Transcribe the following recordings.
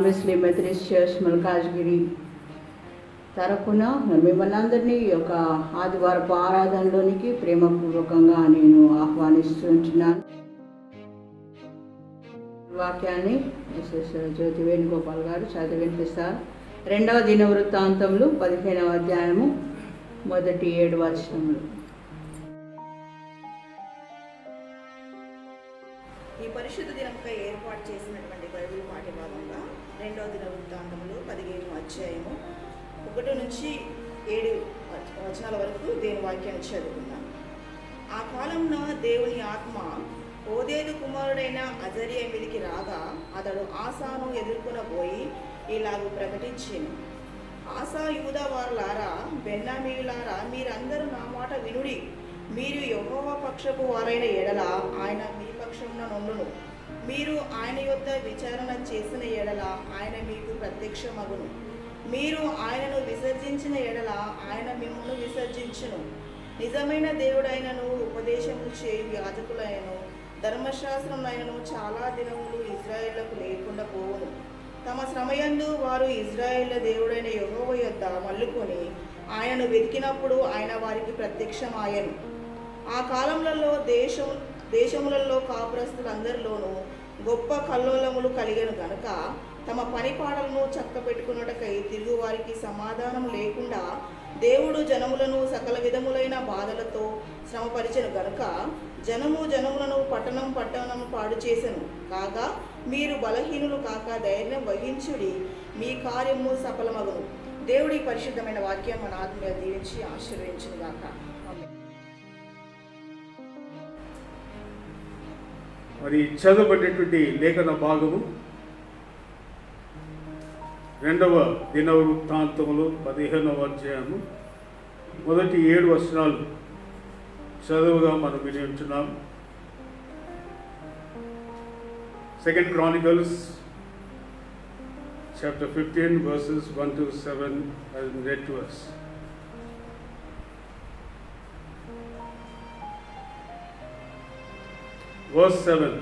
Wesley Methodist church Malkajgiri తరపున మిమ్మల్ని అందరినీ ఈ యొక్క ఆదివారపు ఆరాధనలోనికి ప్రేమపూర్వకంగా నేను ఆహ్వానిస్తుంటున్నాను. వాక్యాన్ని జ్యోతి వేణుగోపాల్ గారు చదివి వినిపిస్తారు. 2వ దినవృత్తాంతములు 15వ అధ్యాయము మొదటి 7 వచనములు. ఈ పరిశుద్ధ దినంపై ఏర్పాటు చేసినటువంటి బైబిల్ పాఠ్యభాగంగా 2వ దినవృత్తాంతములు 15వ అధ్యాయము 1 నుంచి 7 వచనాల వరకు దేవుని వాక్యాన్ని చదువుకుందాం. ఆ కాలంలో దేవుని ఆత్మ ఓదేదు కుమారుడైన అజరియా మీదికి రాగా అతడు ఆసాను ఎదుర్కొనబోయి ఇలాగూ ప్రకటించెను. ఆసా యూదా వారులారా, బెన్యామీయులారా, మీరందరూ నా మాట వినుడి. మీరు యెహోవా పక్షపు వారైన ఎడల ఆయన మీ పక్షమున నుండును. మీరు ఆయన యొద్ద విచారణ చేసిన ఎడల ఆయన మీకు ప్రత్యక్షమగును. మీరు ఆయనను విసర్జించిన ఎడల ఆయన మిమ్మల్ని విసర్జించును. నిజమైన దేవుడైనను ఉపదేశములు చేయు యాజకులైనను ధర్మశాస్త్రములైనను చాలా దినములు ఇజ్రాయేళ్లకు లేకుండా పోవును. తమ శ్రమయందు వారు ఇజ్రాయేళ్ల దేవుడైన యెహోవా యొద్ద మల్లుకొని ఆయనను వెతికినప్పుడు ఆయన వారికి ప్రత్యక్షమాయను. ఆ కాలములలో దేశములలో కాపురస్తులందరిలోనూ గొప్ప కల్లోలములు కలిగను గనుక తమ పనిపాడలను చక్కబెట్టుకున్నటకై తిరుగు వారికి సమాధానం లేకుండా దేవుడు జనములను సకల విధములైన బాధలతో శ్రమపరిచెను గనుక జనములను పట్టణం పాడు చేసెను. కాగా మీరు బలహీనులు కాక ధైర్యం వహించుడి, మీ కార్యము సఫలమగును. దేవుడి పరిశుద్ధమైన వాక్యం మన ఆత్మీయ దీవించి ఆశీర్వదించును గాక. మరి చదవబడినటువంటి లేఖన భాగము 2వ దినవృత్తాంతములు 15వ అధ్యాయము మొదటి 7 వచనాలు చదువుగా మనం విని ఉంటున్నాం. 2 Chronicles chapter 15 verses 1 to 7 as read to us. Verse 7,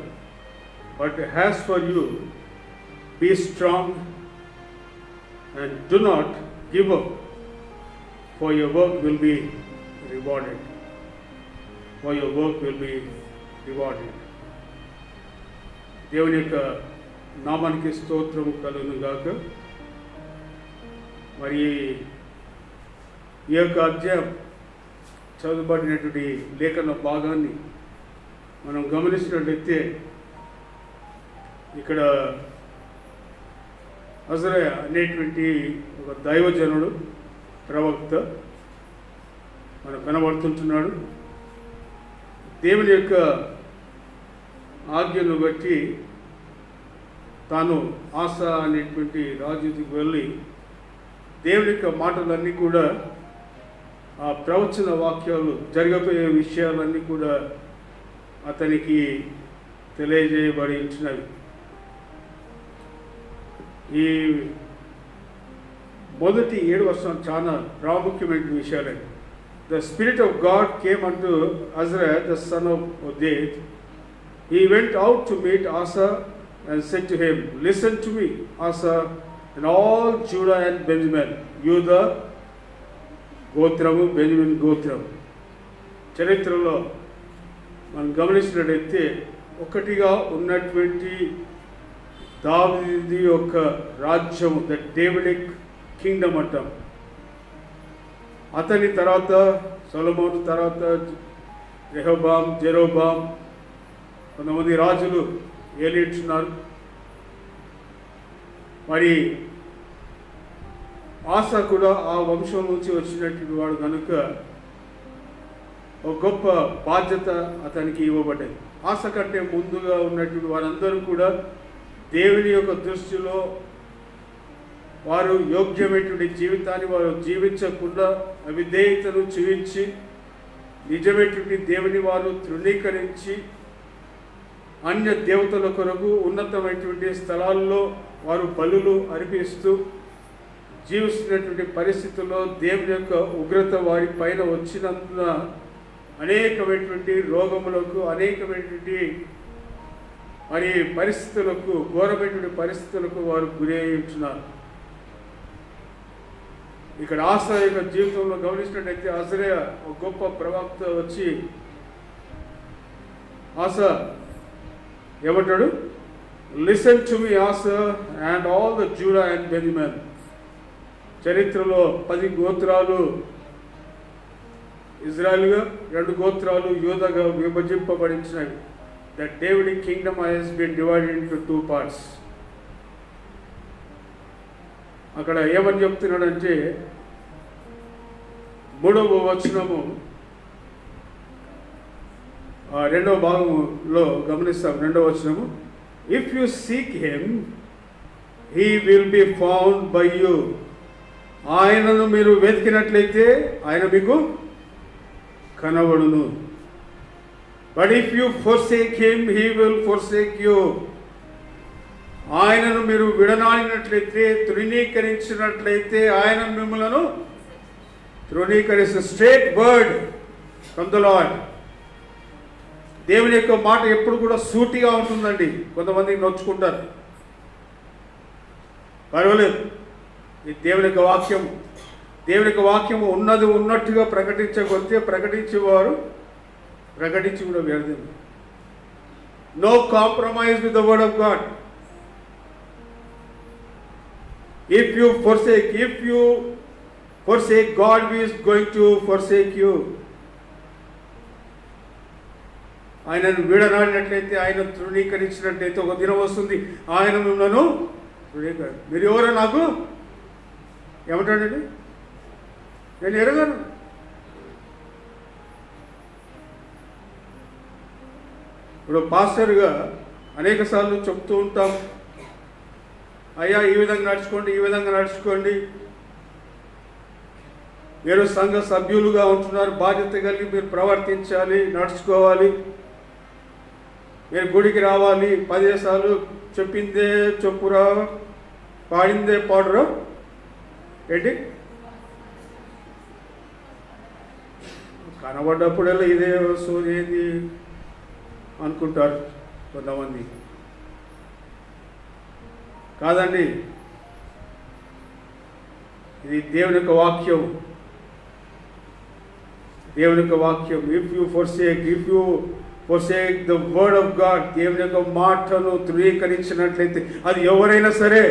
but as for you, be strong and do not give up, for your work will be rewarded. For your work will be rewarded. దేవుని యొక్క నామానికి స్తోత్రము కలుగును గాక. మరి ఈ యొక్క అధ్యాయం చదువుబడినటువంటి లేఖన భాగాన్ని మనం గమనించినట్లయితే ఇక్కడ అజరయా అనేటువంటి ఒక దైవజనుడు ప్రవక్త మనకు కనబడుతుంటున్నాడు. దేవుని యొక్క ఆజ్ఞను బట్టి తాను ఆసా అనేటువంటి రాజుకి వెళ్ళి దేవుని యొక్క మాటలన్నీ కూడా, ఆ ప్రవచన వాక్యాలు, జరగబోయే విషయాలన్నీ కూడా అతనికి తెలియజేయబడి ఉంటున్నవి. ఈ మొదటి 7 వచనాలు చాలా ప్రాముఖ్యమైన విషయాలండి. The Spirit of God came unto Azariah, the son of Oded. He went out to meet Asa and said to him, listen to me, Asa, and all Judah and Benjamin. Judah గోత్రము, Benjamin గోత్రము. చరిత్రలో మనం గమనించినట్లయితే ఒకటిగా ఉన్నటువంటి దావీదు యొక్క రాజ్యం, ద డేవిడిక్ కింగ్డమ్ అంటాం. అతని తర్వాత సొలొమోను తర్వాత రెహబాం, జెరోబాం, కొంతమంది రాజులు ఏలింటున్నారు. మరి ఆసా కూడా ఆ వంశం నుంచి వచ్చినటువంటి వాడు కనుక ఒక గొప్ప బాధ్యత అతనికి ఇవ్వబడ్డది. ఆస కంటే ముందుగా ఉన్నటువంటి వారందరూ కూడా దేవుని యొక్క దృష్టిలో వారు యోగ్యమైనటువంటి జీవితాన్ని వారు జీవించకుండా అవిధేయతను చూపించి నిజమైనటువంటి దేవుని వారు తృణీకరించి అన్య దేవతల కొరకు ఉన్నతమైనటువంటి స్థలాల్లో వారు బలులు అర్పిస్తూ జీవిస్తున్నటువంటి పరిస్థితుల్లో దేవుని యొక్క ఉగ్రత వారి పైన వచ్చినందున అనేకమైనటువంటి రోగములకు, అనేకమైనటువంటి మరి పరిస్థితులకు, ఘోరమైన పరిస్థితులకు వారు గురి అయి ఉంటున్నారు. ఇక్కడ ఆస యొక్క జీవితంలో గమనించినట్టయితే అజర్యా ఒక గొప్ప ప్రవక్త వచ్చి ఆస ఏమంటాడు? Listen to me Asa and all the Judah and Benjamin. చరిత్రలో 10 గోత్రాలు ఇజ్రాయెల్గా, 2 గోత్రాలు యూదాగా విభజింపబడించినవి. The Davidic kingdom has been divided into 2 parts. అక్కడ ఏమని చెప్తున్నాడంటే 3వ వచనము 2వ భాగంలో గమనిస్తాం. 2వ వచనము, if you seek him he will be found by you. ఆయనను మీరు వెతికినట్లయితే ఆయన మీకు కనబడును. But if you forsake him he will forsake you. ఆయనను మీరు విడనాడినట్లయితే, తృణీకరించినట్లయితే ఆయన మిమ్మలను తృణీకరిస్తారు. Straight word from the Lord. దేవుని యొక్క మాట ఎప్పుడు కూడా సూటిగా ఉంటుందండి. కొంతమంది నొచ్చుకుంటారు, పర్వాలేదు. ఈ దేవుని యొక్క వాక్యం, దేవుని యొక్క వాక్యము ఉన్నది ఉన్నట్టుగా ప్రకటించకపోతే ప్రకటించేవారు ప్రకటించి కూడా వ్యర్థం. No compromise with the word of God. If you forsake God, he is going to forsake you. ఆయనను విడనాడినట్లయితే, ఆయన తృణీకరించినట్లయితే ఒక దినం వస్తుంది ఆయన మిమ్మల్ని మీరు ఎవరో నాకు ఏమంటాడండి? నేను ఎరగను. ఇప్పుడు పాస్టర్గా అనేక సార్లు చెప్తూ ఉంటాం, అయ్యా ఈ విధంగా నడుచుకోండి, ఈ విధంగా నడుచుకోండి. మీరు సంఘ సభ్యులుగా ఉంటున్నారు, బాధ్యత కలిగి మీరు ప్రవర్తించాలి, నడుచుకోవాలి. మీరు గుడికి రావాలి, 10 సార్లు చెప్పిందే చెప్పురా, పాడిందే పాడురా. ఏంటి కనబడ్డప్పుడల్లా ఇదే సోదేది అనుకుంటారు కొంతమంది. కాదండి, ఇది దేవుని యొక్క వాక్యం. దేవుని యొక్క వాక్యం. If you forsake the word of God, దేవుని యొక్క మాటను ధృవీకరించినట్లయితే, అది ఎవరైనా సరే,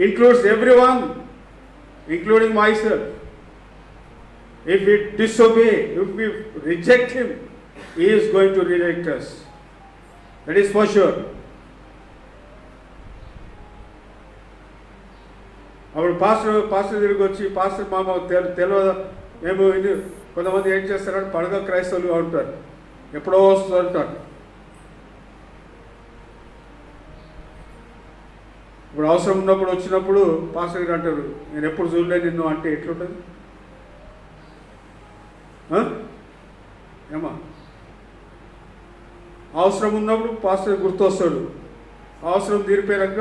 includes everyone, including myself. If we disobey, if we reject him, he is going to reject us. That is for sure. అప్పుడు పాస్టర్ తిరిగి వచ్చి, పాస్టర్ మామ తెలియదు, మేము కొంతమంది ఏం చేస్తారంటే పడగ క్రైస్తవులుగా ఉంటారు, ఎప్పుడో వస్తూ ఉంటారు. ఇప్పుడు అవసరం ఉన్నప్పుడు వచ్చినప్పుడు పాస్టర్ గారు అంటారు, నేను ఎప్పుడు చూడలేదు నిన్ను అంటే ఎట్లుంటుంది? ఏమా అవసరం ఉన్నప్పుడు పాస్టర్ గుర్తొస్తాడు, అవసరం తీరిపోయాక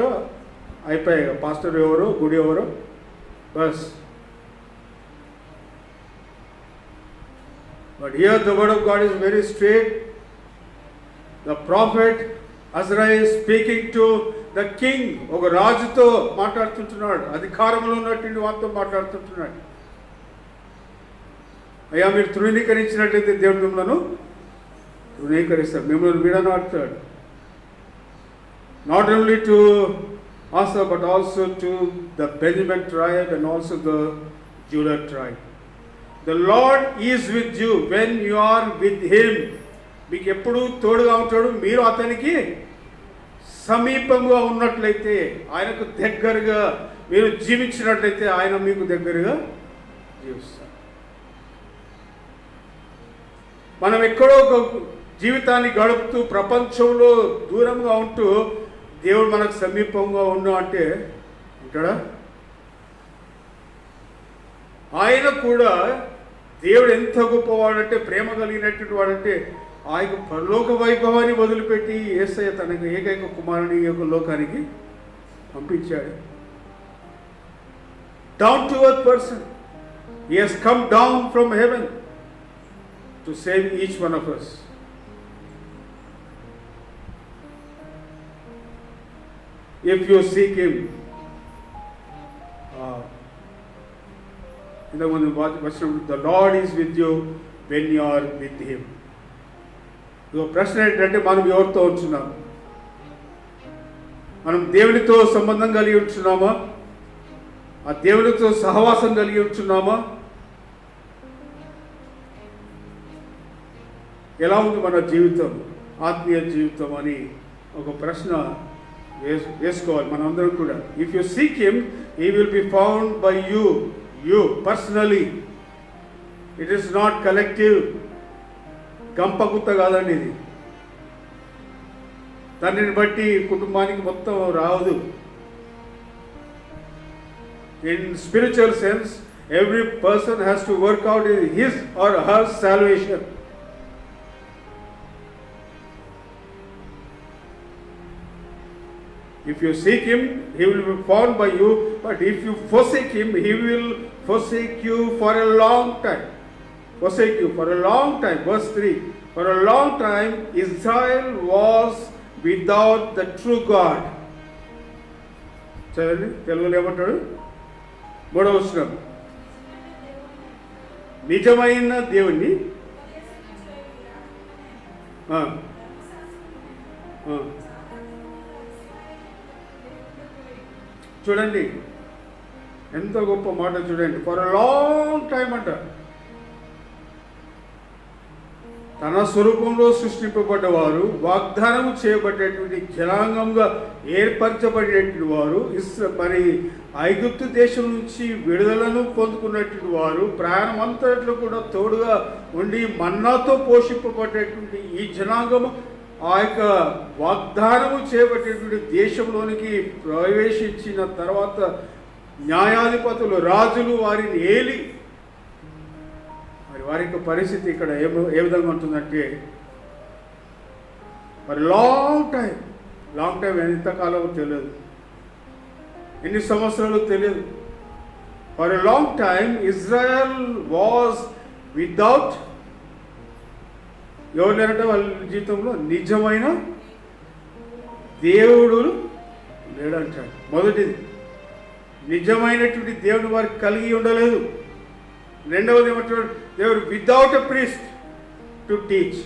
అయిపోయాయి, పాస్టర్ ఎవరో గుడి ఎవరో bus. But here the word of God is very straight. The prophet Azariah is speaking to the king. ఒక రాజుతో మాట్లాడుతుంటున్నాడు, అధికారంలో ఉన్నటువంటి వారితో మాట్లాడుతుంటున్నాడు. అయ్యా మీరు తృణీకరించినట్లయితే దేవుడు మిమ్మల్ని తృణీకరిస్తాడు, మిమ్మల్ని విడనాడుతాడు. Not only to Asa but also to the Benjamin tribe and also the Judah tribe. The Lord is with you when you are with him. మీకు ఎప్పుడు తోడుగా ఉంటాడు, మీరు అతనికి సమీపంగా ఉన్నట్లయితే, ఆయనకు దగ్గరగా మీరు జీవించినట్లయితే ఆయన మీకు దగ్గరగా జీవిస్తాడు. మనం ఎక్కడో జీవితాన్ని గడుపుతూ ప్రపంచంలో దూరంగా ఉంటూ దేవుడు మనకు సమీపంగా ఉన్నా అంటే ఉంటాడా? ఆయన కూడా దేవుడు ఎంత గొప్పవాడంటే, ప్రేమ కలిగినటువంటి వాడంటే, ఆయన పరలోక వైభవాన్ని వదిలిపెట్టి యేసయ్య తనకు ఏకైక కుమారుని యొక్క లోకానికి పంపించాడు. Down to earth person. He has come down from heaven to save each one of us. If you seek him. ఇంతకుముందు వచ్చిన the lord is with you when you are with him. ఇదో ప్రశ్న ఏంటంటే మనం ఎవరితో ఉంటున్నాం? మనం దేవునితో సంబంధం కలిగి ఉంటున్నామా? ఆ దేవునితో సహవాసం కలిగి ఉంటున్నామా? ఎలా ఉంది మన జీవితం, ఆత్మీయ జీవితం అని ఒక ప్రశ్న వేసుకోవాలి మనందరం కూడా. If you seek him he will be found by you personally. It is not collective. గంపగుత్త కాదండి ఇది. దానిని బట్టి కుటుంబానికి మొత్తం రాదు. In spiritual sense every person has to work out his or her salvation. If you seek him, he will be found by you. But if you forsake him, he will forsake you for a long time. Forsake you for a long time. Verse 3. For a long time, Israel was without the true God. చదవండి, తెలుగులో ఏమంటాడు? 3వ వచనం. నిజమైన దేవుణ్ణి చూడండి, ఎంత గొప్ప మాట చూడండి. ఫర్ అ లాంగ్ టైం అంట. తన స్వరూపంలో సృష్టింపబడ్డవారు, వాగ్దానం చేయబడేటువంటి జనాంగంగా ఏర్పరచబడేటువంటి వారు, మరి ఐగుప్తు దేశం నుంచి విడుదలను పొందుకున్నటువంటి వారు, ప్రయాణం అంతట్లో కూడా తోడుగా ఉండి మన్నాతో పోషింపబడేటువంటి ఈ జనాంగము ఆ యొక్క వాగ్దానము చేయబడేటువంటి దేశంలోనికి ప్రవేశించిన తర్వాత న్యాయాధిపతులు, రాజులు వారిని ఏలి, మరి వారి యొక్క పరిస్థితి ఇక్కడ ఏ విధంగా ఉంటుందంటే, మరి లాంగ్ టైం ఎంతకాలం తెలియదు, ఎన్ని సంవత్సరాలు తెలియదు. For a long time Israel was without, ఎవరు లేరంటే వాళ్ళ జీవితంలో నిజమైన దేవుడు లేడంటాడు. మొదటిది, నిజమైనటువంటి దేవుడు వారికి కలిగి ఉండలేదు. రెండవది ఏమంటాడు? దేవుడు without a priest to teach.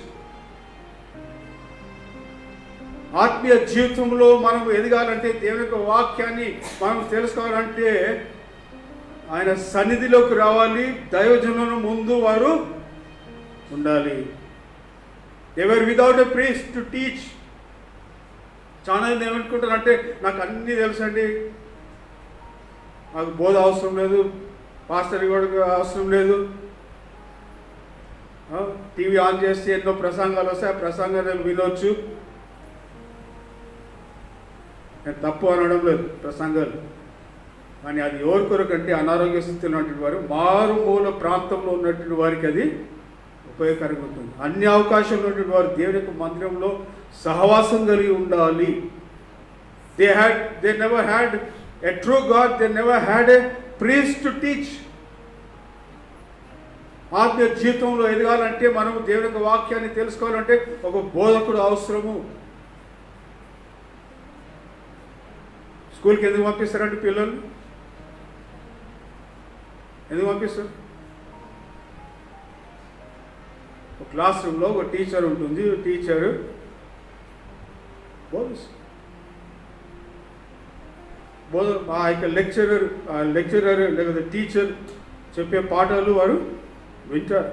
ఆత్మీయ జీవితంలో మనం ఎదగాలంటే, దేవుని యొక్క వాక్యాన్ని మనం తెలుసుకోవాలంటే ఆయన సన్నిధిలోకి రావాలి. దైవజనుల ముందు వారు ఉండాలి. They were without a priest to teach. చాలా మంది ఏమనుకుంటారంటే, నాకు అన్నీ తెలుసండి, నాకు బోధ అవసరం లేదు, పాస్టర్ కూడా అవసరం లేదు, టీవీ ఆన్ చేస్తే ఎన్నో ప్రసంగాలు వస్తాయి, ఆ ప్రసంగాలు వినొచ్చు. నేను తప్పు అనడం లేదు ప్రసంగాలు, కానీ అది ఎవరి కొరకంటే అనారోగ్య స్థితిలో ఉన్నటువంటి వారు, మారుమూల ప్రాంతంలో ఉన్నటువంటి వారికి అది ఉపయోగకరంగా ఉంటుంది. అన్ని అవకాశాలు ఉన్నటువంటి వారు దేవుని యొక్క మందిరంలో సహవాసం కలిగి ఉండాలి. They never had a true God, they never had a priest to teach. ఆత్మీయ జీవితంలో ఎదగాలంటే, మనము దేవుని యొక్క వాక్యాన్ని తెలుసుకోవాలంటే ఒక బోధకుడు అవసరము. స్కూల్కి ఎందుకు పంపిస్తారంటే పిల్లలు? ఎందుకు పంపిస్తారు? ఒక క్లాస్ రూమ్లో ఒక టీచర్ ఉంటుంది. టీచరు ఆ యొక్క లెక్చరర్ లేకపోతే టీచర్ చెప్పే పాఠాలు వారు వింటారు.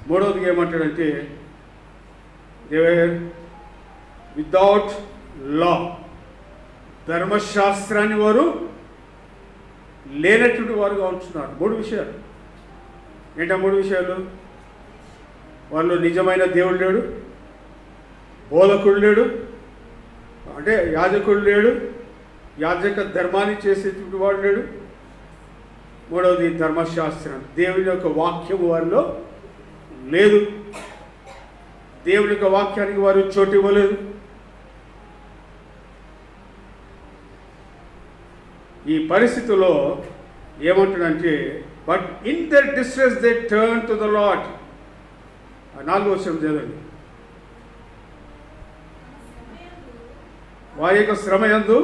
మూడవదిగా ఏమంటాడంటే, వితౌట్ లా, ధర్మశాస్త్రాన్ని వారు లేనటువంటి వారుగా ఉంటున్నారు. 3 విషయాలు. ఏంటా 3 విషయాలు? వాళ్ళు నిజమైన దేవుడు లేడు, బోధకుడు లేడు, అంటే యాజకుడు లేడు, యాజక ధర్మాన్ని చేసేటువంటి వాడు లేడు. మూడవది ధర్మశాస్త్రం, దేవుని యొక్క వాక్యం వారిలో లేదు. దేవుని యొక్క వాక్యానికి వారు చోటు ఇవ్వలేదు. ఈ పరిస్థితుల్లో ఏమంటాడంటే, but in their distress they turn to the lord. 4వ వచనం చదవండి. వారి యొక్క శ్రమ యందు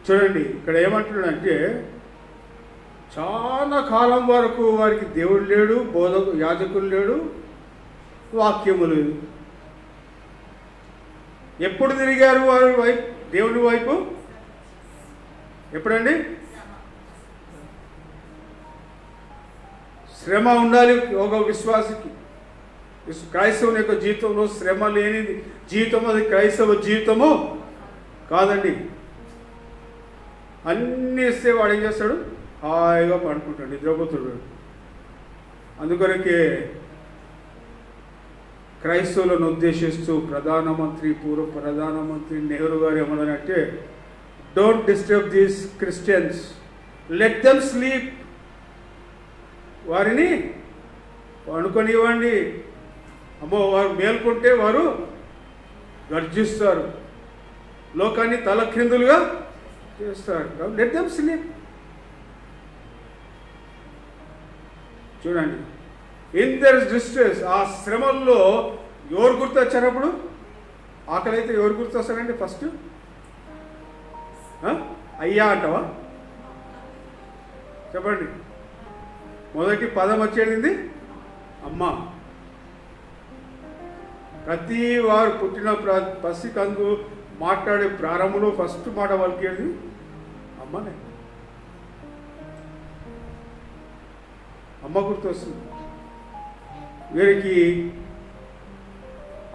చూడండి ఇక్కడ ఏమంటున్నాడంటే చాలా కాలం వరకు వారికి దేవుడు లేడు, యాజకులు లేడు, వాక్యము లేదు. ఎప్పుడు తిరిగారు వారి వైపు, దేవుని వైపు? ఎప్పుడండి? శ్రమ ఉండాలి ఒక విశ్వాసికి. క్రైస్తవుని యొక్క జీవితంలో శ్రమ లేని జీవితం అది క్రైస్తవ జీవితము కాదండి. అన్నీ ఇస్తే వాడు ఏం చేస్తాడు? హాయిగా పడుకుంటాడు, నిద్రపోతాడు. అందుకొరకే క్రైస్తవులను ఉద్దేశిస్తూ పూర్వ ప్రధానమంత్రి నెహ్రూ గారు ఏమన్నారంటే, don't disturb these Christians, let them sleep. వారిని పడుకొనివ్వండి. అమ్మో, వారు మేల్కొంటే వారు గర్జిస్తారు, లోకాన్ని తలక్రిందులుగా చేస్తారు. Let them sleep. చూడండి, ఇన్ దర్ డిస్ట్రెస్, ఆ శ్రమల్లో ఎవరు గుర్తొచ్చారప్పుడు? ఆకలి అయితే ఎవరు గుర్తొస్తారండి ఫస్ట్? అయ్యా అంటావా? చెప్పండి. మొదటి పదం వచ్చేది అమ్మ. ప్రతి వారు పుట్టిన పసికందు మాట్లాడే ప్రారంభంలో ఫస్ట్ మాట పలికేది అమ్మనే. అమ్మ గుర్తొస్తుంది. వీరికి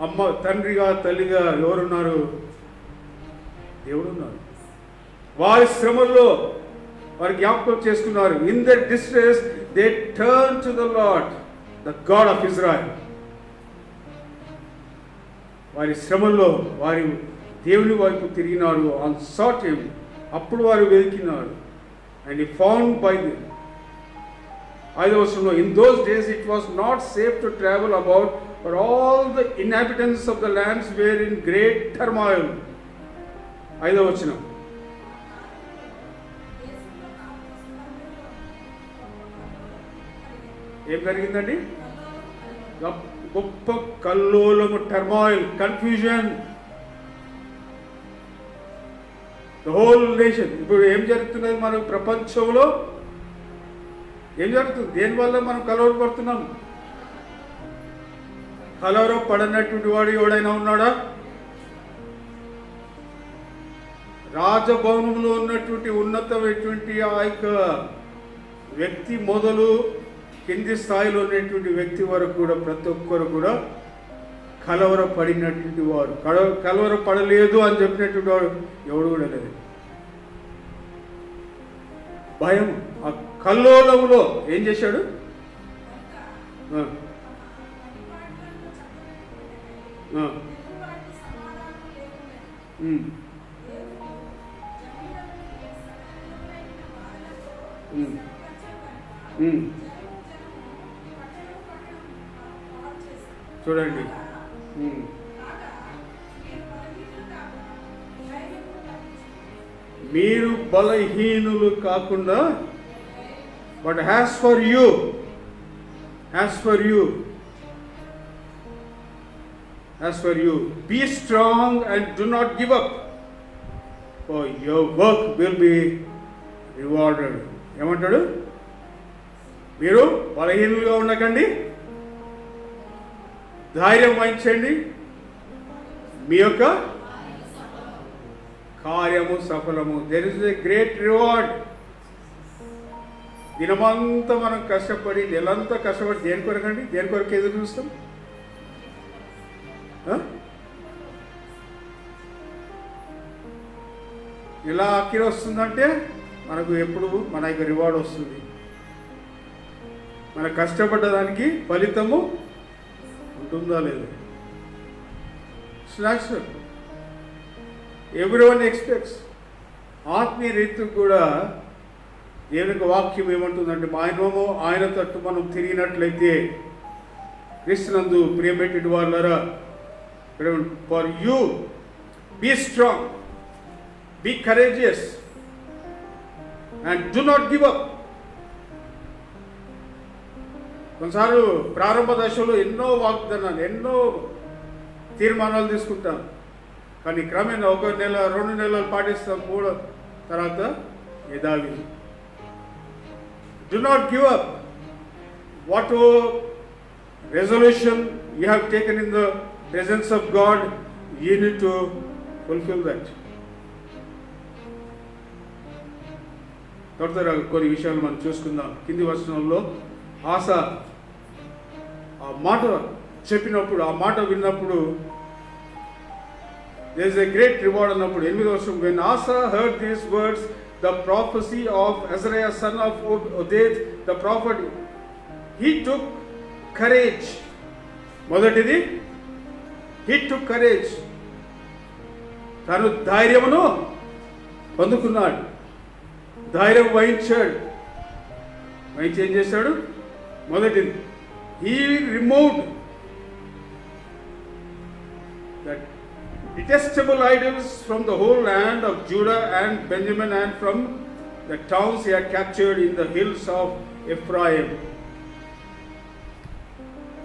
అమ్మ, తండ్రిగా తల్లిగా ఎవరున్నారు? దేవుడు ఉన్నారు. వారి శ్రమల్లో వారు జ్ఞాపకం చేసుకున్నారు. In the distress they turn to the lord, the God of Israel. వారి శ్రమల్లో వారి దేవుని వైపు తిరిగినారు. ఆన్ సాట్ హిమ్, అప్పుడు వారు వెతికినారు. And he found by them. 5వ వచనంలో, in those days it was not safe to travel about, for all the inhabitants of the lands were in great turmoil. 5వ వచనం. ఏం జరిగిందండి? గొప్ప కల్లోలము, turmoil, confusion, the whole nation. ఇప్పుడు ఏం జరుగుతున్నది మన ప్రపంచంలో? ఏం జరుగుతుంది? దేనివల్ల మనం కలవరపడుతున్నాం? కలవరం పడనటువంటి వాడు ఎవడైనా ఉన్నాడా? రాజభవనంలో ఉన్నటువంటి ఉన్నతమైనటువంటి ఆ యొక్క వ్యక్తి మొదలు కింది స్థాయిలో ఉన్నటువంటి వ్యక్తి వరకు కూడా ప్రతి ఒక్కరు కూడా కలవరపడినటువంటి వారు. కలవరపడలేదు అని చెప్పినటువంటి వాడు ఎవడు కూడా లేదు. భయం. ఆ కల్లోలంలో ఏం చేశాడు? చూడండి, మీరు బలహీనులు కాకుండా, but has for you be strong and do not give up, for your work will be rewarded. ఏమంటాడు? మీరు బలహీనులుగా ఉండకండి, ధైర్యం వహించండి, మీ యొక్క కార్యము సఫలము. There is a great reward. దినమంతా మనం కష్టపడి, నెలంతా కష్టపడి దేని కొరకండి? దేని కొరకు ఎదురు చూస్తాం? ఇలా అక్కిరి వస్తుందంటే మనకు ఎప్పుడు మన యొక్క రివార్డ్ వస్తుంది. మన కష్టపడ్డదానికి ఫలితము ఉంటుందా లేదా? Snacks everyone expects. ఆత్మీయ రీతికి కూడా దేవుని వాక్యం ఏమంటుందంటే, ఆయన తట్టు మనం తిరిగినట్లయితే, క్రీస్తునందు ప్రియమైనటువంటి వాళ్ళారా, for you be strong, be courageous and do not give up. కొన్నిసార్లు ప్రారంభ దశలో ఎన్నో వాగ్దానాలు, ఎన్నో తీర్మానాలు తీసుకుంటాం, కానీ క్రమేణా 1 నెల 2 నెలలు పాటిస్తాం, 3 తర్వాత యథావిధి. Do not give up. Whatever resolution you have taken in the presence of God, you need to fulfill that. త్వరగా కొన్ని విషయాలు మనం చూసుకుందాం. కింది వచనంలో ఆశ ఆ మాట చెప్పినప్పుడు, ఆ మాట విన్నప్పుడు there is a great reward అన్నప్పుడు 8వ వచనం, when Asa heard these words, the prophecy of Azariah son of Oded the prophet, he took courage. మొదటిది he took courage. తను ధైర్యమును పొందుకున్నాడు, ధైర్యం వహించాడు. వహించి ఏం చేశాడు? మొదటిది he removed that detestable idols from the whole land of Judah and Benjamin and from the towns he had captured in the hills of Ephraim.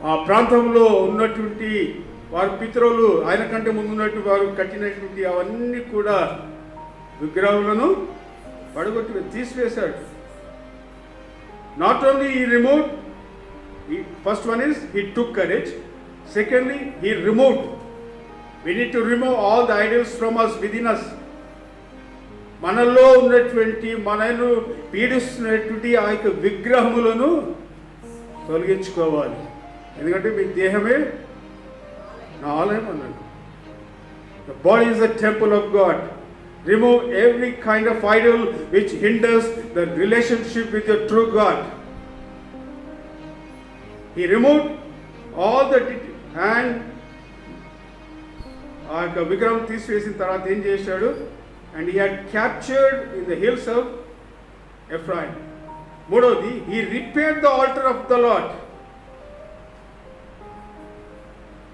ఆ ప్రాంతంలో ఉన్నటువంటి వారి పితరులు, ఆయన కంటే ముందు ఉన్నటువంటి వారు కట్టినటువంటి అవన్నీ కూడా విగ్రహాలను పడగొట్టి తీసివేశాడు. Not only he removed, first one is he took courage. Secondly, he removed. We need to remove all the idols from us, within us. మనలో ఉన్నటువంటి, మనను పీడిస్తున్నటువంటి ఆ యొక్క విగ్రహములను తొలగించుకోవాలి. ఎందుకంటే మీ దేహమే నా ఆలయం అన్నాడు. The body is the temple of God. Remove every kind of idol which hinders the relationship with your true God. He removed all the and ఆ యొక్క విగ్రహం తీసివేసిన తర్వాత ఏం చేశాడు? And he had captured in the hills of Ephraim. మూడవది, he repaired the altar of the Lord.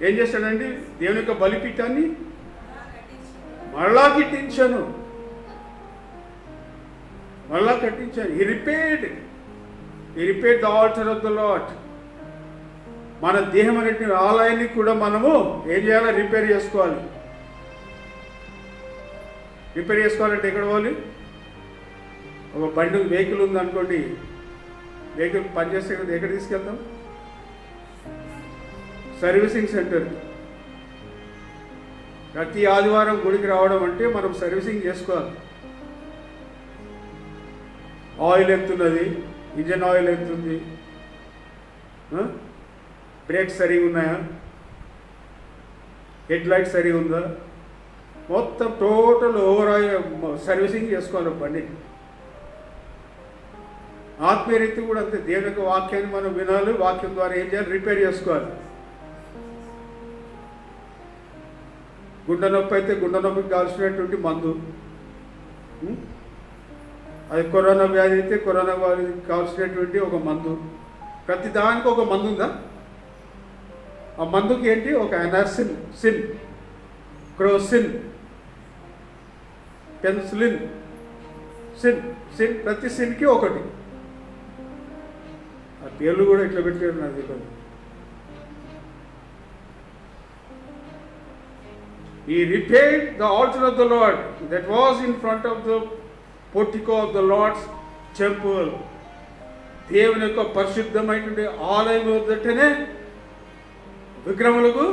ఏం చేశాడండి? దేవుని యొక్క బలిపీఠాన్ని మరలా కట్టించాను. He repaired the altar of the Lord. మన దేహం అనేటువంటి ఆలయాన్ని కూడా మనము ఏం చేయాలి? రిపేర్ చేసుకోవాలి. రిపేర్ చేసుకోవాలంటే ఎక్కడ పోవాలి? ఒక బండి వెహికల్ ఉంది అనుకోండి, వెహికల్ పనిచేస్తే కదా ఎక్కడ తీసుకెళ్తాం? Servicing centre. ప్రతి ఆదివారం గుడికి రావడం అంటే మనం సర్వీసింగ్ చేసుకోవాలి. ఆయిల్ ఎంతున్నది, ఇంజన్ ఆయిల్ ఎంతుంది, బ్రేక్స్ సరిగా ఉన్నాయా, హెడ్ లైట్ సరిగా ఉందా, మొత్తం టోటల్ ఓవరాల్ సర్వీసింగ్ చేసుకోవాలి బండి. ఆత్మీయరీతి కూడా అంతే. దేవుని యొక్క వాక్యాన్ని మనం వినాలి, వాక్యం ద్వారా ఏం చేయాలి? రిపేర్ చేసుకోవాలి. గుండె నొప్పి అయితే గుండె నొప్పికి కావాల్సినటువంటి మందు, అది కరోనా వ్యాధి అయితే కరోనా వ్యాధికి కావాల్సినటువంటి ఒక మందు. ప్రతి దానికి ఒక మందు ఉందా? ఆ మందుకి ఏంటి? ఒక ఎనాసిన్, సిన్, క్రోసిన్, పెన్సిలిన్, సిన్, ప్రతి సిన్కి ఒకటి. ఆ పేర్లు కూడా ఇట్లా పెట్టారు నాకు తెలియదు. He repaired the altar of the Lord that was in front of the portico of the Lord's temple. దేవుని యొక్క పరిశుద్ధమైనటువంటి ఆలయం వద్దటనే విగ్రహములకు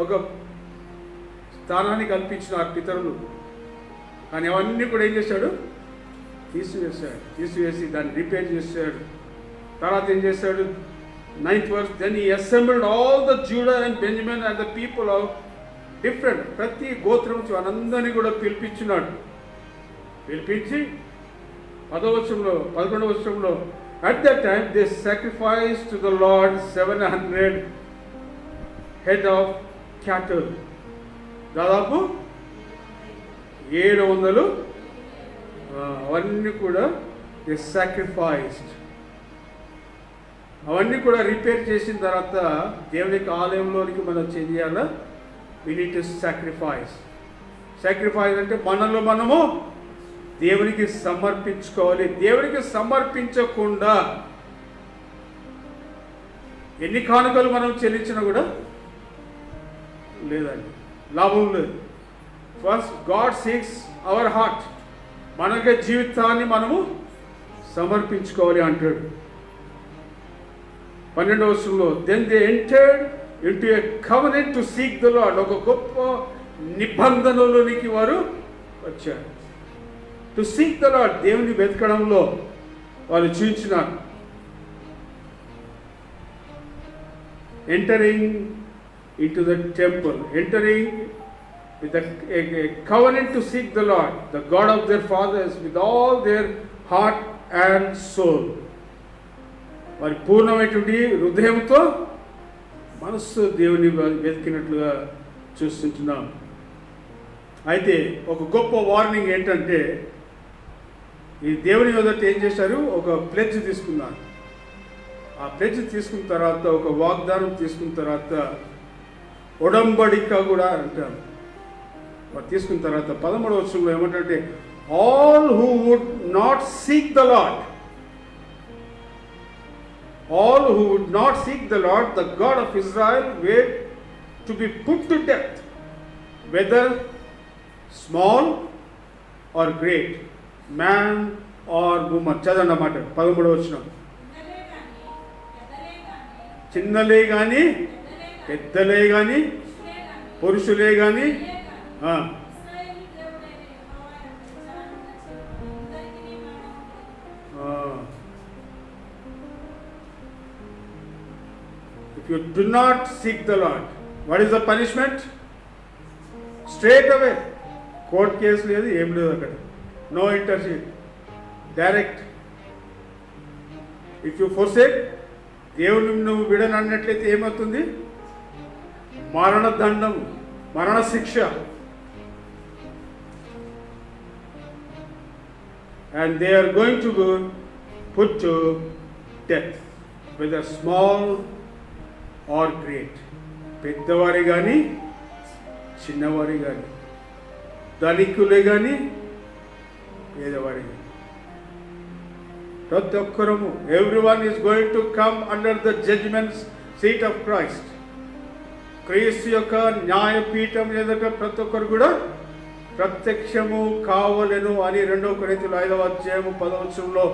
ఒక స్థానాన్ని కల్పించిన పితరులు. కానీ అవన్నీ కూడా ఏం చేశాడు? తీసివేసి దాన్ని రిపేర్ చేశాడు. తర్వాత ఏం చేశాడు? 9th verse, then he assembled all the Judah and Benjamin and the people of different, ప్రతి గోత్రం నుంచి వాళ్ళందరినీ కూడా పిలిపించినాడు. పిలిపించి 11వ వచనంలో at that time they sacrificed to the Lord 700 head of cattle. దాదాపు 700 అవన్నీ కూడా they sacrificed. అవన్నీ కూడా రిపేర్ చేసిన తర్వాత దేవుని యొక్క ఆలయంలోనికి మనం చేయాలా? we need to sacrifice. అంటే మనము దేవునికి సమర్పించుకోవాలి. దేవునికి సమర్పించకుండా ఎన్ని కానుకలు మనం చెల్లించినా కూడా లేదండి, లాభం లేదు. First God seeks our heart. మనకి జీవితాన్ని మనము సమర్పించుకోవాలి అంటాడు. 12వ వచనంలో then they entered into a covenant to seek the lord. ఒక గొప్ప నిబంధనలోనికి వారు వచ్చారు. టు సీక్ ద లార్డ్, దేవుని వెతకడంలో వాళ్ళు చూపించినారు. Entering into the temple, entering with a covenant to seek the Lord, the God of their fathers, with all their heart and soul. వారి పూర్ణమైనటువంటి హృదయంతో మనస్సు దేవుని వెతికినట్లుగా చూస్తుంటున్నాం. అయితే ఒక గొప్ప వార్నింగ్ ఏంటంటే, ఈ దేవుని మొదట ఏం చేశారు, ఒక ప్లెడ్జ్ తీసుకున్నారు. ఆ ప్లెడ్జ్ తీసుకున్న తర్వాత, ఒక వాగ్దానం తీసుకున్న తర్వాత ఒడంబడిక కూడా అంటారు. వారు తీసుకున్న తర్వాత 13వ వచనంలో ఏమంటే, all who would not seek the lord, all who would not seek the lord, the God of Israel, were to be put to death, whether small or great, man or woman. చదవండి అన్నమాట 13వ వచనం. చిన్నలే కానీ, పెద్దలే కానీ, పురుషులే కానీ, if you do not seek the Lord, what is the punishment? Straight away court case లేదు, ఏం లేదు అక్కడ. No intercede, direct. If you forsake, దేవుని నువ్వు విడనన్నట్లయితే ఏమవుతుంది? మరణదండం, మరణ శిక్ష. And they are going to be put to death, whether small or great. పెద్దవారి కానీ, చిన్నవారి కానీ, ధనికులే కానీ, పేదవారి కానీ, ప్రతి ఒక్కరము, everyone is going to come under the judgment seat of Christ. క్రీస్తు యొక్క న్యాయపీఠం ఎదుట ప్రతి ఒక్కరు కూడా ప్రత్యక్షము కావలెను అని 2 కొరింథీయులు 5వ అధ్యాయము 10వ వచనంలో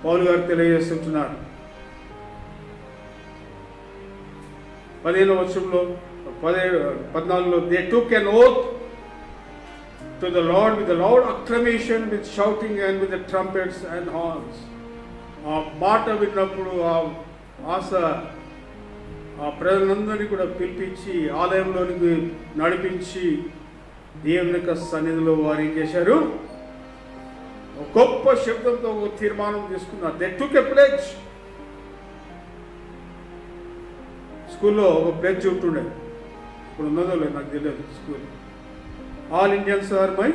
పౌలు గారు తెలియజేస్తుంటున్నారు. 15వ వచనంలో 14లో they took an oath to the Lord with a loud acclamation, with shouting and with the trumpets and horns. ఆ మాట విన్నప్పుడు ఆ ప్రజలందరినీ కూడా పిలిపించి ఆలయంలోనికి నడిపించి దేవుని యొక్క సన్నిధిలో వారు ఏం చేశారు, ఒక గొప్ప శబ్దంతో ఒక తీర్మానం తీసుకున్నారు. They took a pledge. స్కూల్లో ఒక ప్లెడ్జ్ ఉంటుండే, ఇప్పుడు ఉన్నదో లేదు నాకు తెలియదు. School all Indians are my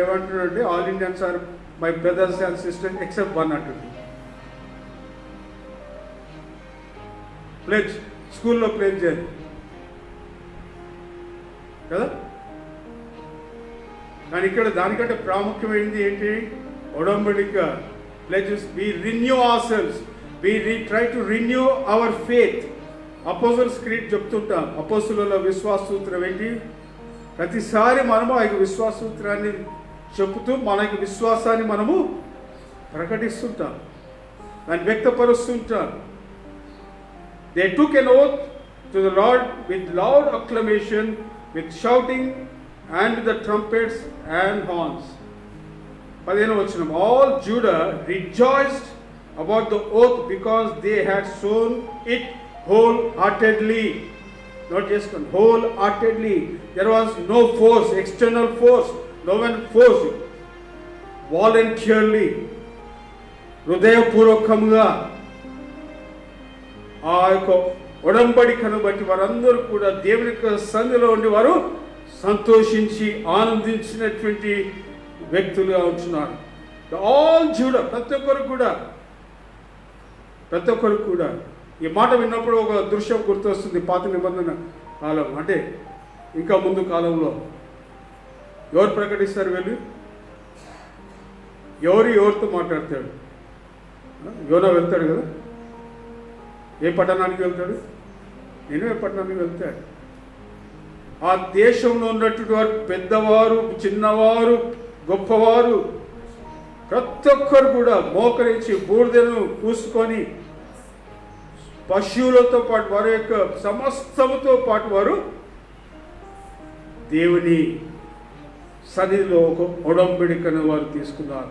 ఏమంటున్నాడంటే, all Indians are my brothers and sisters except one అంటుంది. ప్లెడ్జ్ స్కూల్లో ప్లెడ్జ్ చేయాలి కదా. కానీ ఇక్కడ దానికంటే ప్రాముఖ్యమైనది ఏంటి? ఒడంబడిక. Pledges, we renew our selves, we try to renew our faith. Apostles creed చెప్తుంటాం. అపోస్తుల విశ్వాస సూత్రం ఏంటి? ప్రతిసారి మనము ఆ విశ్వాస సూత్రాన్ని చెబుతూ మన విశ్వాసాన్ని మనము ప్రకటిస్తుంటాం, దాన్ని వ్యక్తపరుస్తుంటాం. They took an oath to the Lord with loud acclamation, with shouting and with the trumpets and horns. 15వ వచనం. All Judah rejoiced about the oath because they had sown it wholeheartedly. Not just wholeheartedly. There was no force, external force. No one forced it. Voluntarily, హృదయపూర్వకంగా ఆ యొక్క ఒడంబడికను బట్టి వారందరూ కూడా దేవుని యొక్క సన్నిధిలో ఉండి వారు సంతోషించి ఆనందించినటువంటి వ్యక్తులుగా ఉంటున్నారు. ఆల్ జూడా, ప్రతి ఒక్కరు కూడా ఈ మాట విన్నప్పుడు ఒక దృశ్యం గుర్తొస్తుంది. పాత నిబంధన కాలం అంటే ఇంకా ముందు కాలంలో ఎవరు ప్రకటిస్తారు? వీళ్ళు ఎవరితో మాట్లాడతాడు? యోనా వెళ్తాడు కదా, ఏ పట్టణానికి వెళ్తాడు? నినవే పట్టణానికి వెళ్తాడు. ఆ దేశంలో ఉన్నటువంటి వారు, పెద్దవారు, చిన్నవారు, గొప్పవారు, ప్రతి ఒక్కరు కూడా మోకరించి బూడిదను పూసుకొని పశువులతో పాటు వారి యొక్క సమస్తముతో పాటు వారు దేవుని సన్నిధిలో ఒక ఒడంబడికను వారు తీసుకున్నారు.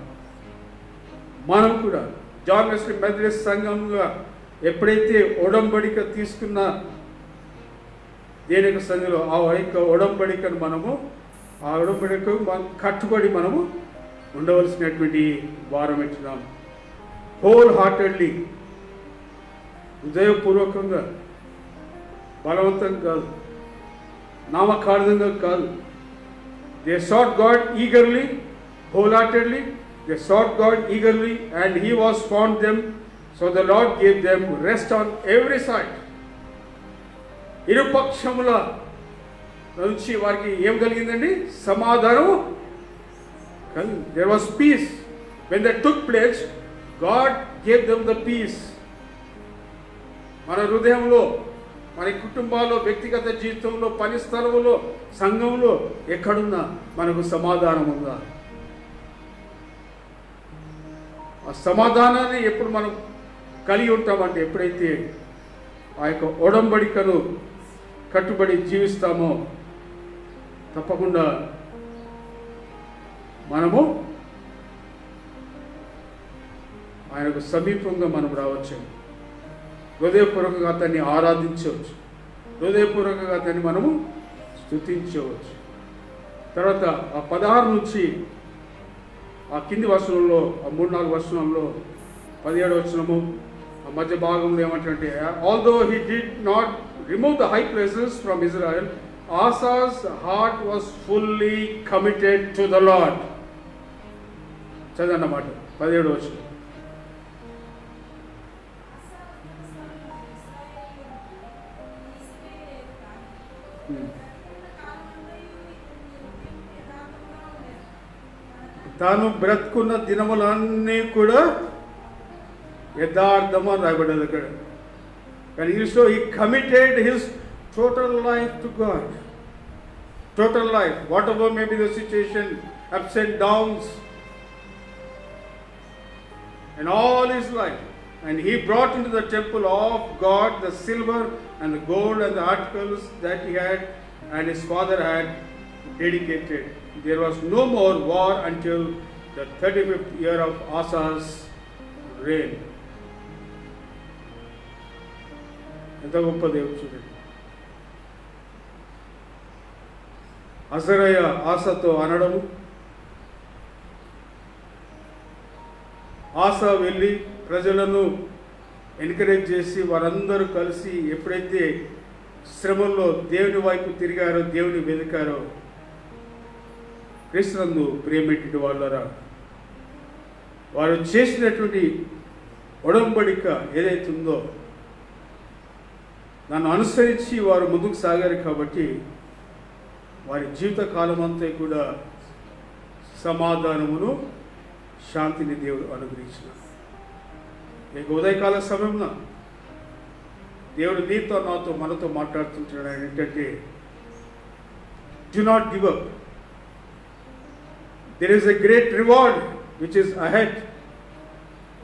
మనం కూడా జాన్ వెస్లీ మెథడిస్ట్ సంఘంగా ఎప్పుడైతే ఒడంబడిక తీసుకున్న దేని యొక్క సన్నిధిలో ఆ యొక్క ఒడంబడికను మనము ఆ ఒడంబడికకు కట్టుబడి మనము ఉండవలసినటువంటి వారం ఇచ్చినాం. హోల్ హార్టెడ్లీ, హృదయపూర్వకంగా, బలవంతంగా కాదు, నామకార్థంగా కాదు. They sought God eagerly, wholeheartedly. They sought God eagerly and He was found them. So the Lord gave them rest on every side. ఇరుపక్షముల నుంచి వారికి ఏం కలిగిందండి? సమాధానం కలిగింది. There was peace. When that took place, God gave them the peace. మన హృదయంలో, మన కుటుంబాల్లో, వ్యక్తిగత జీవితంలో, పని స్థలంలో, సంఘంలో ఎక్కడున్నా మనకు సమాధానం ఉందా? ఆ సమాధానాన్ని ఎప్పుడు మనం కలిగి ఉంటామంటే ఎప్పుడైతే ఆ యొక్క ఒడంబడికను కట్టుబడి జీవిస్తామో తప్పకుండా మనము ఆయనకు సమీపంగా మనం రావచ్చు. హృదయపూర్వకంగా అతన్ని ఆరాధించవచ్చు, హృదయపూర్వకంగా అతన్ని మనము స్తుతించవచ్చు. తర్వాత ఆ 16 నుంచి ఆ కింది వచనంలో, ఆ 3-4 వచనంలో 17 వచనము ఆ మధ్య భాగంలో ఏమంటే, although he did not remove the high places from Israel, Asa's heart was fully committed to the Lord. చదవన్నమాట 17 వచనం. తాను బ్రతుకున్న దినములన్నీ కూడా యథార్థము అని రాయబడ్డది అక్కడ. కానీ ఇంగ్లీష్లో he committed his total life to God. Total life, what ever may be the situation, ups and downs and all his life. And he brought into the temple of God the silver and the gold and the articles that he had and his father had dedicated. There was no more war until the 35th year of Asa's reign. ఎంత గొప్ప దేవుడు చూడండి. అజరయ ఆసతో అనడము, ఆస వెళ్ళి ప్రజలను encourage చేసి వారందరూ కలిసి ఎప్పుడైతే శ్రమల్లో దేవుని వైపు తిరిగారో, దేవుని వెతికారో, క్రీస్తునందు ప్రియమైనటువంటి వాళ్ళరా, వారు చేసినటువంటి ఒడంబడిక ఏదైతే ఉందో నన్ను అనుసరించి వారు ముందుకు సాగారు కాబట్టి వారి జీవిత కాలం అంతా కూడా సమాధానమును, శాంతిని దేవుడు అనుగ్రహించినాడు. ఇక ఉదయకాల సమయంలో దేవుడు నీతో, నాతో, మనతో మాట్లాడుతుంటున్నాడు. ఏంటంటే, do not give up. There is a great reward which is ahead.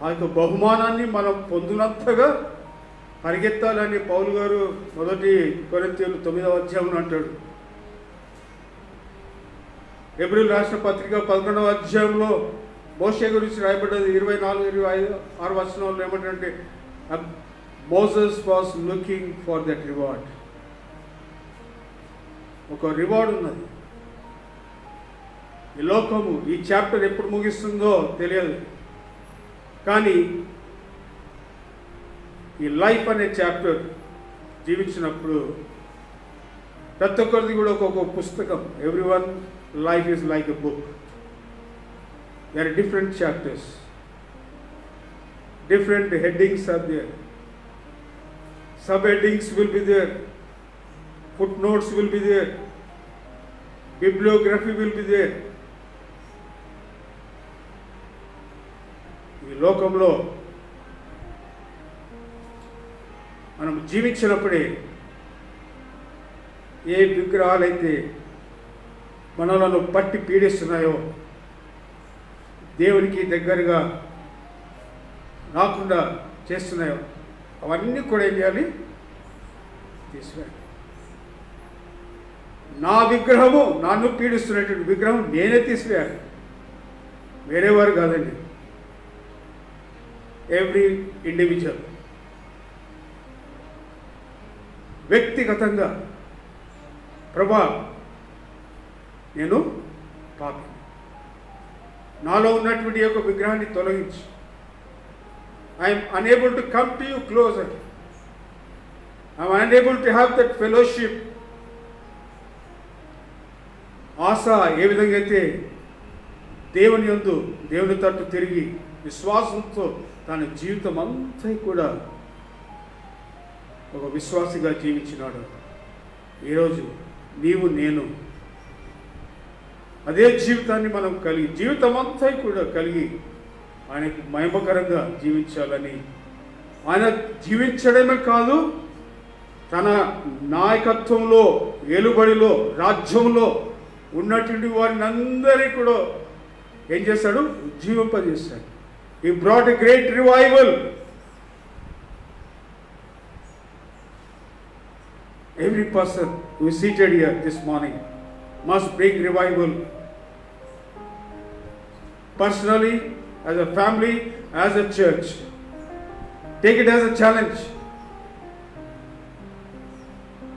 ఆ యొక్క బహుమానాన్ని మనం పొందినంతగా పరిగెత్తాలని పౌలు గారు 1 కొరింథీయులు 9వ అధ్యాయంలో అంటాడు. హెబ్రీయులకు రాసిన పత్రిక 11వ అధ్యాయంలో మోషే గురించి రాయబడ్డది 24-26 వచనాల్లో ఏమంటే, Moses was looking for that reward. ఒక రివార్డ్ ఉన్నది. ఈ లోకము, ఈ చాప్టర్ ఎప్పుడు ముగిస్తుందో తెలియదు, కానీ ఈ లైఫ్ అనే చాప్టర్ జీవించినప్పుడు ప్రతి ఒక్కరిది కూడా ఒక్కొక్క పుస్తకం. Every one life is like a book. There are different chapters, different headings are there, sub-headings will be there, footnotes will be there, bibliography will be there. ఈ లోకంలో మనం జీవించినప్పుడే ఏ విగ్రహాలైతే మనలను పట్టి పీడిస్తున్నాయో, దేవునికి దగ్గరగా రాకుండా చేస్తున్నాయో, అవన్నీ కూడా ఏం చేయాలి? తీసివేయాలి. నా విగ్రహము, నన్ను పీడిస్తున్నటువంటి విగ్రహం నేనే తీసివేయాలి, వేరేవారు కాదండి. ఎవ్రీ ఇండివిజువల్ వ్యక్తిగతంగా, ప్రభా నేను పాపి, నాలో ఉన్నటువంటి యొక్క విగ్రహాన్ని తొలగించి, I'm unable to come to you closer, I'm unable to have that fellowship. ఆశ ఏ విధంగా అయితే దేవుని యందు, దేవుని తట్టు తిరిగి విశ్వాసంతో తన జీవితం అంతా కూడా ఒక విశ్వాసిగా జీవించినాడు, ఈరోజు నీవు నేను అదే జీవితాన్ని మనం కలిగి, జీవితం అంతా కూడా కలిగి ఆయనకు మహిమకరంగా జీవించాలని, ఆయన జీవించడమే కాదు, తన నాయకత్వంలో, ఏలుబడిలో, రాజ్యంలో ఉన్నటువంటి వారిని అందరినీ కూడా ఏం చేశాడు? జీవింపజేశాడు. He brought a great revival. Every person who is seated here this morning must bring revival. Personally, as a family, as a church. Take it as a challenge.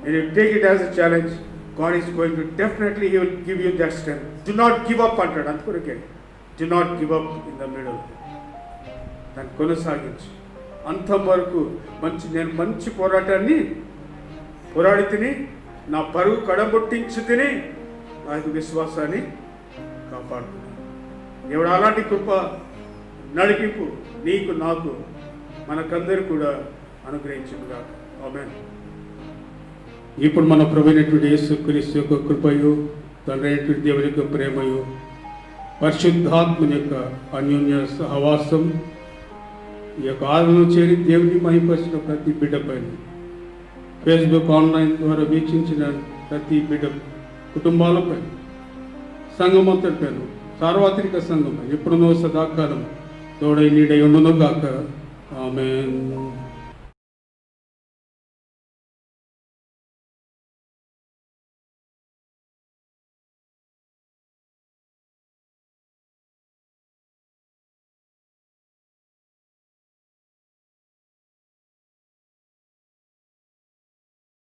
And you take it as a challenge, God is going to definitely, He will give you that strength. Do not give up on it. Do not give up in the middle. దాన్ని కొనసాగించు అంతం వరకు. నేను మంచి పోరాటాన్ని పోరాడి తిని, నా పరుగు కడగొట్టించి తిని, నా యొక్క విశ్వాసాన్ని కాపాడుతున్నాను. దేవుడు అలాంటి కృప నడిపింపు నీకు, నాకు, మనకందరూ కూడా అనుగ్రహించుగాక. ఆమేన్. ఇప్పుడు మన ప్రభువైనటువంటి యేసుక్రీస్తు యొక్క కృపయు, తండ్రి అయినటువంటి దేవుని యొక్క ప్రేమయు, పరిశుద్ధాత్మని యొక్క అన్యోన్య సహవాసం ఈ యొక్క ఆరాధనలో చేరి దేవుని మహిమపరిచిన ప్రతి బిడ్డ పైన, ఫేస్బుక్ ఆన్లైన్ ద్వారా వీక్షించిన ప్రతి బిడ్డ కుటుంబాలపై, సంఘమంతటిపైన, సార్వత్రిక సంఘం ఎప్పుడునో సదాకాలం తోడై నీడై ఉండును గాక. ఆమేన్.